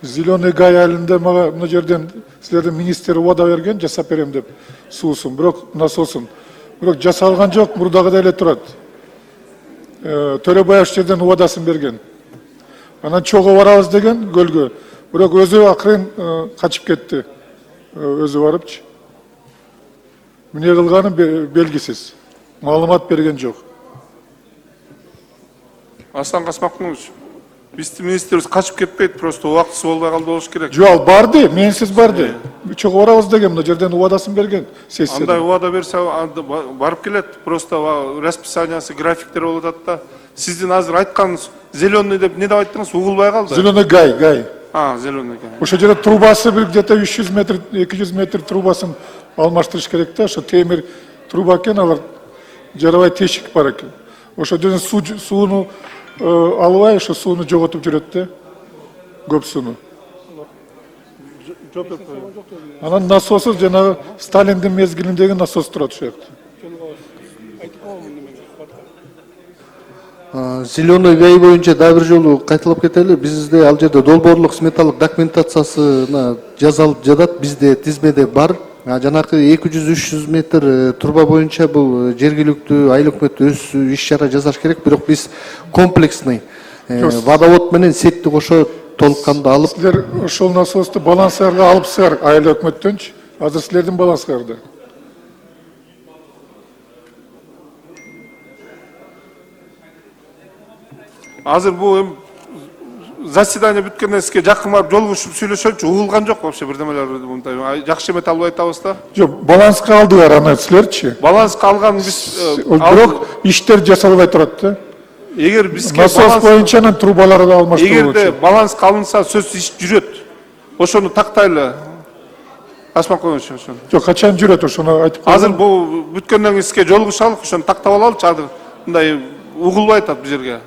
Зеленый гай айылында мага мына жерден силердин министр убада берген, жасап берем деп суусун, бирок насосын. Бирок жасалган жок, мурдагыдай эле турат. Төрөбаев жерден убадасын берген. Анан чогуу барабыз деген көлгө. Бирок өзү акырын качып кетти. Өзү барыпчы. Эмне кылганы белгисиз. Маалымат берген жок. Аслан Касмакулович, биздин министрибиз качып кетпейт, просто убактысы болбой калды болуш керек. Жок, барды, менсиз барды. Чогуу барабыз деген мына жерден убадасын берген. Андай убада берсе барып келет, просто расписаниясы, графиктер болуп атат да. Сиздин азыр айтканыңыз зеленый деп не деп айттыңыз? Угулбай калды. Зеленый гай. Зеленый гай. Ошол жерде трубасы где-то 300 метр, 200 метр трубасын алмаштырыш керек да. Ошо темир труба экен, алар жарабай тешик бар экен. Ошол жерден сууну албай, ошо сууну жоготуп жүрөт да. Көп сууну. Анан насосу жанагы Сталиндин мезгилиндеги насос турат ошол жакта. Зеленый гай боюнча дагы бир жолу кайталап кетели. Бизде ал жерде долбоорлук сметалык документациясына жазалып жатат. Бизде тизмеде бар. Жанакы 200-300 метр труба боюнча бул жергиликтүү айыл өкмөт өз иш чара жасаш керек. Бирок биз комплексный водовод менен сетти кошо толук кандуу алып. Силер ошол насосту балансырга алыпсыздар айыл өкмөттөнчү. Азыр силердин балансыңарда. Азыр бул заседание бүткөндөн сизге жакын барып жолугушуп сүйлөшөлүчү, угулган жок вообще бирдемелер мындай. Жакшы эмет алып айтабыз да. Жок, баланска алдылар аны силерчи. Баланска алган биз бирок иштер жасалбай турат да. Эгер бизге насос боюнча анан трубаларды алмаштыруу. Эгерде баланска алынса сөзсүз иш жүрөт. Ошону тактайлы. Касмакулович ошону. Жок, качан жүрөт ошону айтып коюңуз. Азыр бул бүткөндөн кийин сизге жолугушалык, ошону тактап алалычы. Азыр мындай угулбай атат бул жерге.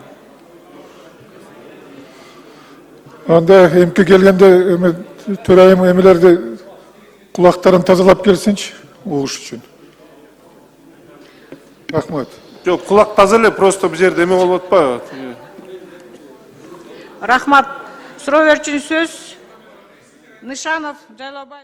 Анда эмки келгенде төрайым эмелерди кулактарын тазалап келсинчи угуш үчүн. Рахмат. Жок, кулак таза эле, просто бул жерде эме болуп атпайбы? Рахмат. Суроо берүүчүнүн сөз Нышанов Жайлабай.